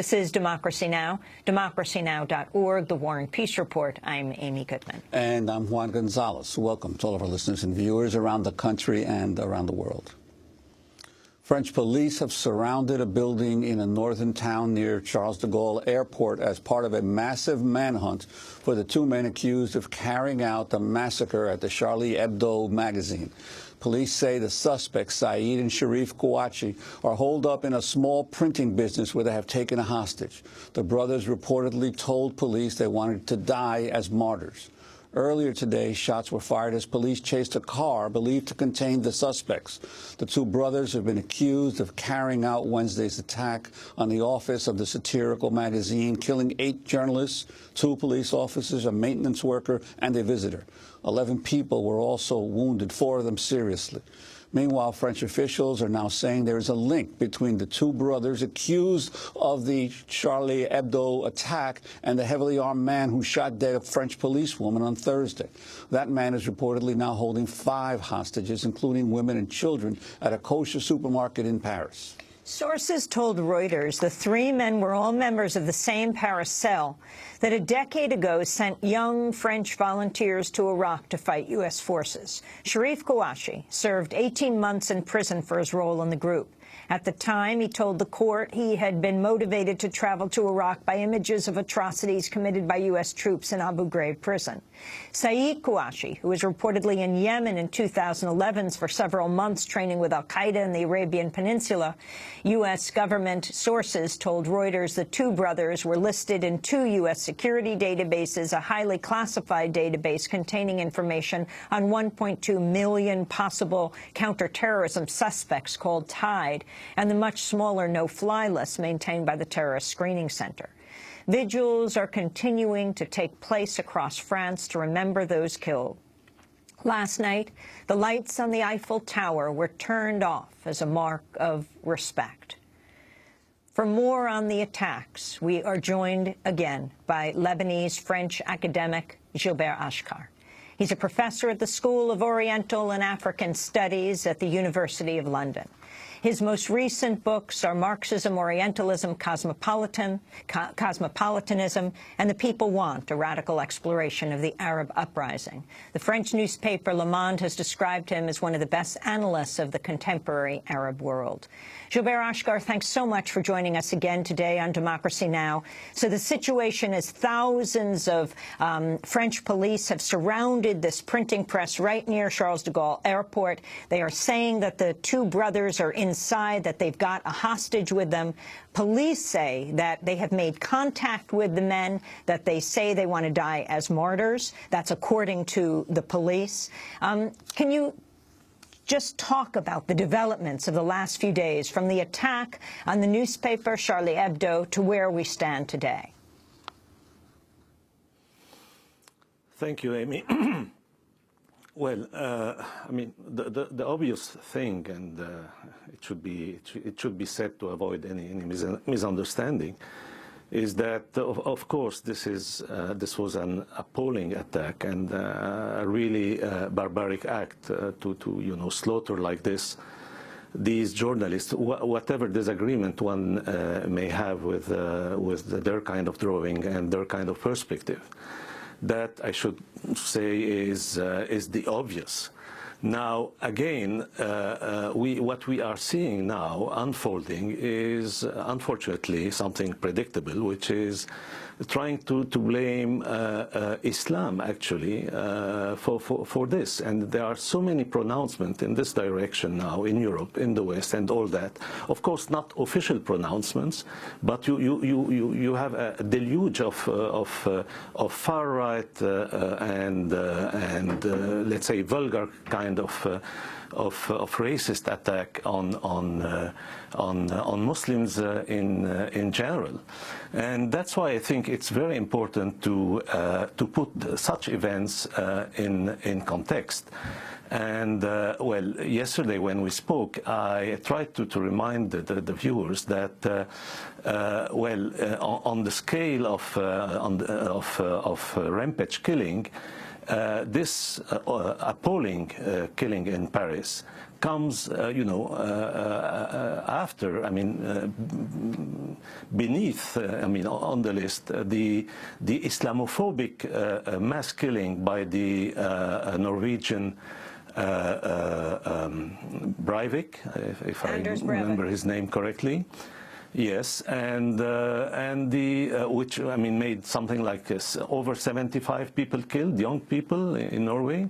This is Democracy Now!, democracynow.org, The War and Peace Report. I'm Amy Goodman. And I'm Juan Gonzalez. Welcome to all of our listeners and viewers around the country and around the world. French police have surrounded a building in a northern town near Charles de Gaulle Airport as part of a massive manhunt for the two men accused of carrying out the massacre at the Charlie Hebdo magazine. Police say the suspects, Saeed and Sharif Kouachi, are holed up in a small printing business where they have taken a hostage. The brothers reportedly told police they wanted to die as martyrs. Earlier today, shots were fired as police chased a car believed to contain the suspects. The two brothers have been accused of carrying out Wednesday's attack on the office of the satirical magazine, killing 8 journalists, 2 police officers, a maintenance worker, and a visitor. 11 people were also wounded, 4 of them seriously. Meanwhile, French officials are now saying there is a link between the two brothers accused of the Charlie Hebdo attack and the heavily armed man who shot dead a French policewoman on Thursday. That man is reportedly now holding 5 hostages, including women and children, at a kosher supermarket in Paris. Sources told Reuters the 3 men were all members of the same Paris cell that a decade ago sent young French volunteers to Iraq to fight U.S. forces. Sharif Kouachi served 18 months in prison for his role in the group. At the time, he told the court he had been motivated to travel to Iraq by images of atrocities committed by U.S. troops in Abu Ghraib prison. Saeed Kouachi, who was reportedly in Yemen in 2011 for several months training with al-Qaeda in the Arabian Peninsula, U.S. government sources told Reuters the 2 brothers were listed in 2 U.S. security databases, a highly classified database containing information on 1.2 million possible counterterrorism suspects called TIDE, and the much smaller no-fly list maintained by the Terrorist Screening Center. Vigils are continuing to take place across France to remember those killed. Last night, the lights on the Eiffel Tower were turned off as a mark of respect. For more on the attacks, we are joined again by Lebanese-French academic Gilbert Achcar. He's a professor at the School of Oriental and African Studies at the University of London. His most recent books are Marxism, Orientalism, Cosmopolitanism, and The People Want, a radical exploration of the Arab uprising. The French newspaper Le Monde has described him as one of the best analysts of the contemporary Arab world. Gilbert Achcar, thanks so much for joining us again today on Democracy Now! So the situation is thousands of French police have surrounded this printing press right near Charles de Gaulle Airport. They are saying that the 2 brothers are inside, that they've got a hostage with them. Police say that they have made contact with the men, that they say they want to die as martyrs. That's according to the police. Can you just talk about the developments of the last few days, from the attack on the newspaper Charlie Hebdo to where we stand today? Thank you, Amy. Well, I mean, the obvious thing, and it should be said to avoid any misunderstanding, is that of course this was an appalling attack and a really barbaric act to slaughter like this these journalists, whatever disagreement one may have with their kind of drawing and their kind of perspective. That, I should say, is the obvious. Now, again, what we are seeing now unfolding is, unfortunately, something predictable, which is trying to blame Islam, actually, for this. And there are so many pronouncements in this direction now in Europe, in the West, and all that. Of course, not official pronouncements, but you have a deluge of far right and let's say vulgar kind of racist attack on Muslims in general, and that's why I think it's very important to put such events in context. And well, yesterday when we spoke, I tried to remind the viewers that well, on the scale of rampage killing. This appalling killing in Paris comes, after, beneath, on the list, the Islamophobic mass killing by the Norwegian Breivik, if I remember his name correctly. Yes, and which made something like over 75 people killed, young people in Norway,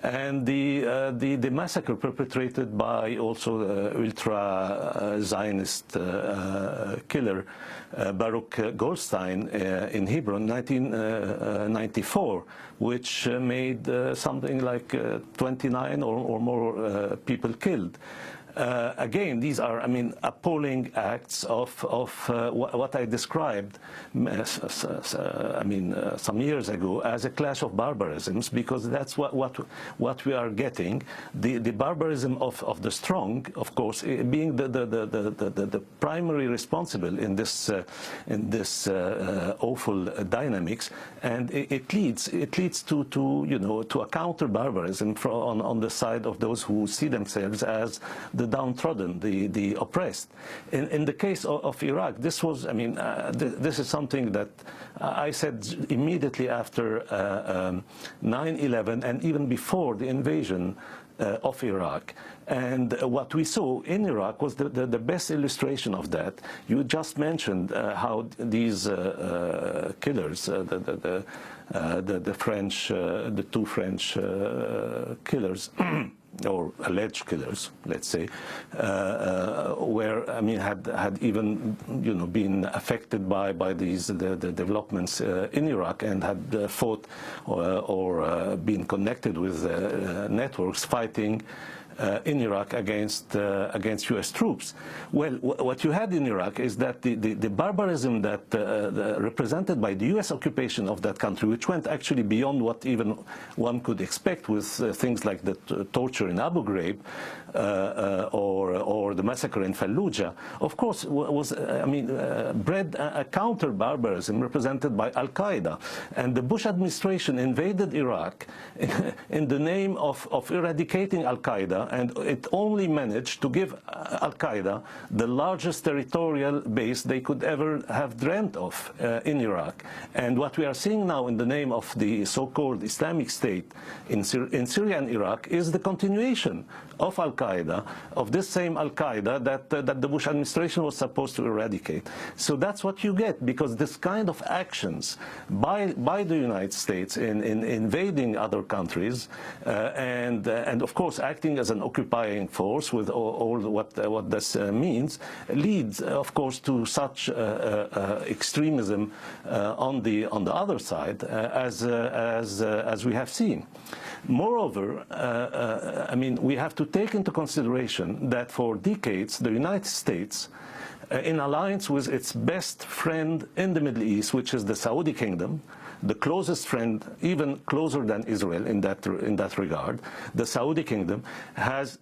and the massacre perpetrated by also ultra Zionist killer Baruch Goldstein in Hebron, 1994, which made something like 29 or more people killed. Again, these are, appalling acts of what I described, some years ago as a clash of barbarisms, because that's what we are getting. The barbarism of the strong, of course, being the primary responsible in this awful dynamics, and it leads to a counter barbarism on the side of those who see themselves as the downtrodden, the oppressed. In the case of Iraq, this was, this is something that I said immediately after 9/11 and even before the invasion of Iraq. And what we saw in Iraq was the best illustration of that. You just mentioned how these killers, the French, the two French killers, or alleged killers, let's say, had even been affected by the developments in Iraq and had fought or been connected with networks fighting in Iraq against U.S. troops. Well, what you had in Iraq is that the barbarism that represented by the U.S. occupation of that country, which went actually beyond what even one could expect with things like the torture in Abu Ghraib or the massacre in Fallujah, of course, was bred a counter barbarism represented by Al Qaeda, and the Bush administration invaded Iraq in the name of eradicating Al Qaeda. And it only managed to give Al Qaeda the largest territorial base they could ever have dreamt of in Iraq. And what we are seeing now in the name of the so-called Islamic State in Syria and Iraq is the continuation of Al Qaeda, of this same Al Qaeda that the Bush administration was supposed to eradicate. So that's what you get, because this kind of actions by the United States in invading other countries and of course acting as an occupying force with all what this means, leads of course to such extremism on the other side as we have seen. Moreover, we have to take into consideration that for decades the United States, in alliance with its best friend in the Middle East, which is the Saudi Kingdom, the closest friend, even closer than Israel in that regard, the Saudi Kingdom has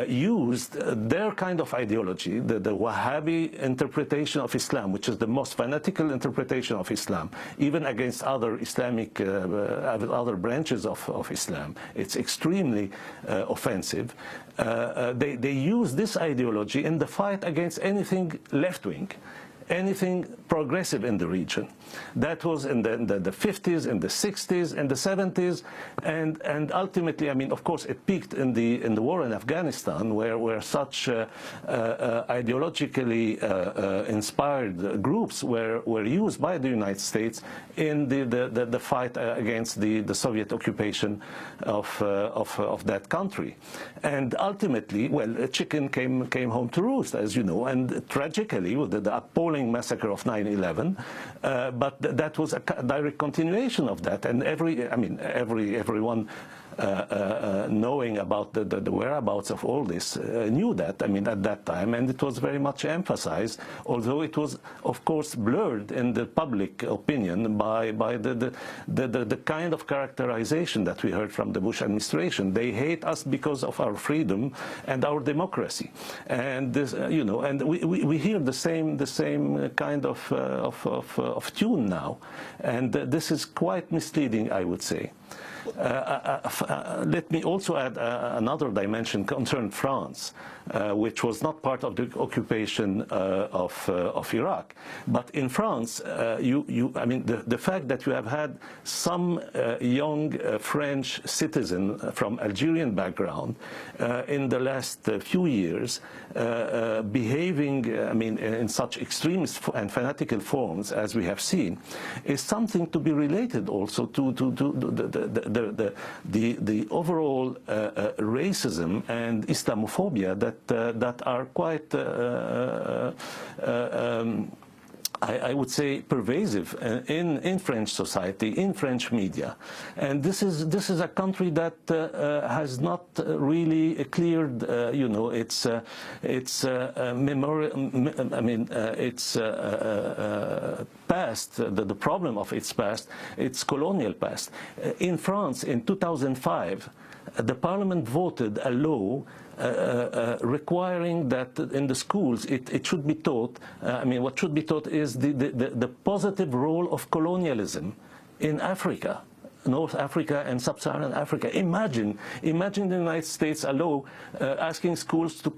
used their kind of ideology, the Wahhabi interpretation of Islam, which is the most fanatical interpretation of Islam, even against other Islamic, other branches of Islam. It's extremely offensive. They use this ideology in the fight against anything left-wing, anything progressive in the region. That was in the 50s, in the 60s, in the 70s, and ultimately, of course, it peaked in the war in Afghanistan, where such ideologically inspired groups were used by the United States in the fight against the Soviet occupation of that country. And ultimately, well, a chicken came home to roost, as you know, and tragically, with the appalling massacre of 9/11, but that was a direct continuation of that, and everyone knowing about the whereabouts of all this knew that, at that time, and it was very much emphasized, although it was, of course, blurred in the public opinion by the kind of characterization that we heard from the Bush administration. They hate us because of our freedom and our democracy, and this, and we hear the same kind of tune now, and this is quite misleading, I would say. let me also add another dimension concerning France, which was not part of the occupation of Iraq. But in France, I mean, the fact that you have had some young French citizen from Algerian background in the last few years behaving, I mean, in such extremist and fanatical forms as we have seen, is something to be related also to the overall racism and Islamophobia that are quite I would say pervasive in French society, in French media, and this is a country that has not really cleared, you know, its past, the problem of its past, its colonial past. In France, in 2005, the parliament voted a law requiring that in the schools it should be taught, I mean, what should be taught is the positive role of colonialism in Africa, North Africa and Sub-Saharan Africa. Imagine the United States a law asking schools to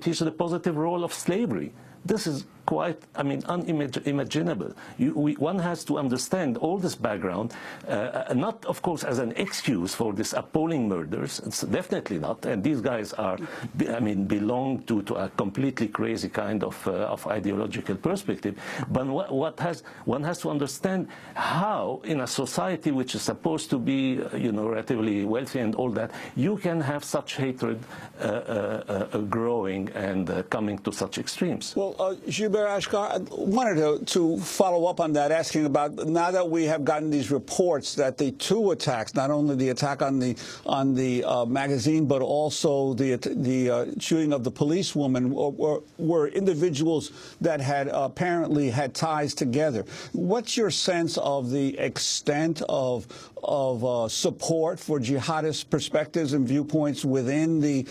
teach the positive role of slavery. This is quite, I mean, unimaginable. One has to understand all this background, not, of course, as an excuse for these appalling murders. It's definitely not. And these guys are, I mean, belong to a completely crazy kind of ideological perspective. But one has to understand how, in a society which is supposed to be, you know, relatively wealthy and all that, you can have such hatred growing and coming to such extremes. Well, Gilbert Achcar, I wanted to follow up on that, asking about, now that we have gotten these reports that the two attacks, not only the attack on the magazine, but also the shooting of the policewoman, were individuals that had apparently had ties together. What's your sense of the extent of support for jihadist perspectives and viewpoints within the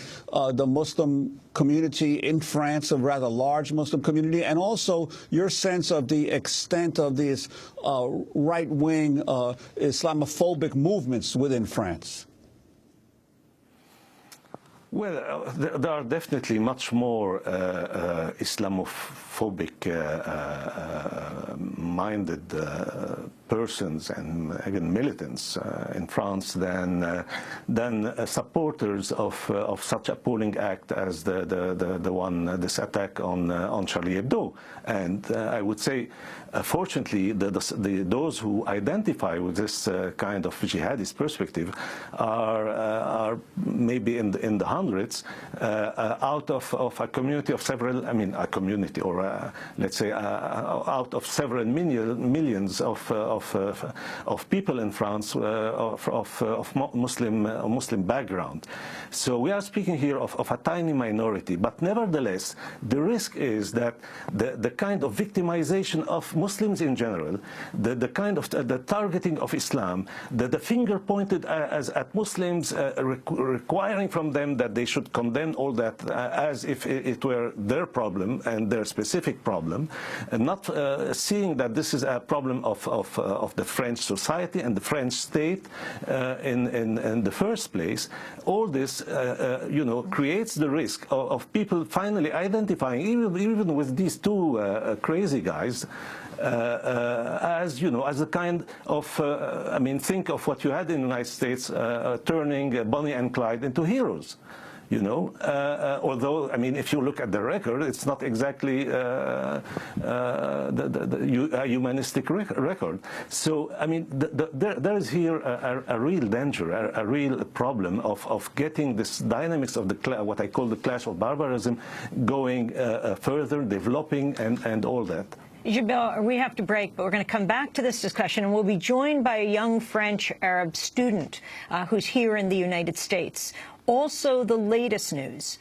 Muslim community in France, a rather large Muslim community, and also your sense of the extent of these right-wing Islamophobic movements within France? Well, there are definitely much more Islamophobic minded persons and again militants in France than supporters of such appalling act as this attack on Charlie Hebdo. And I would say, fortunately, those who identify with this kind of jihadist perspective are maybe in the hundreds out of a community of several, I mean, a community, or let's say out of several millions of people in France of Muslim background. So we are speaking here of a tiny minority, but nevertheless, the risk is that the kind of victimization of Muslims in general, the kind of the targeting of Islam, the finger pointed at Muslims, requiring from them that they should condemn all that as if it were their problem and their specific problem, and not seeing that this is a problem of the French society and the French state in the first place. All this, you know, creates the risk of people finally identifying, even with these two crazy guys, as, you know, as a kind of, I mean, think of what you had in the United States, turning Bonnie and Clyde into heroes. You know, although, I mean, if you look at the record, it's not exactly a humanistic record. So, I mean, there is here a real danger, a real problem of getting this dynamics of what I call the clash of barbarism going further, developing, and all that. Gilbert, we have to break, but we're going to come back to this discussion, and we'll be joined by a young French Arab student who's here in the United States. Also, the latest news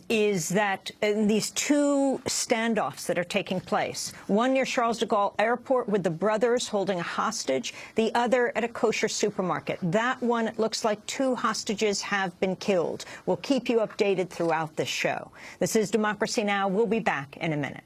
is that these two standoffs that are taking place, one near Charles de Gaulle Airport with the brothers holding a hostage, the other at a kosher supermarket. That one, it looks like 2 hostages have been killed. We'll keep you updated throughout this show. This is Democracy Now! We'll be back in a minute.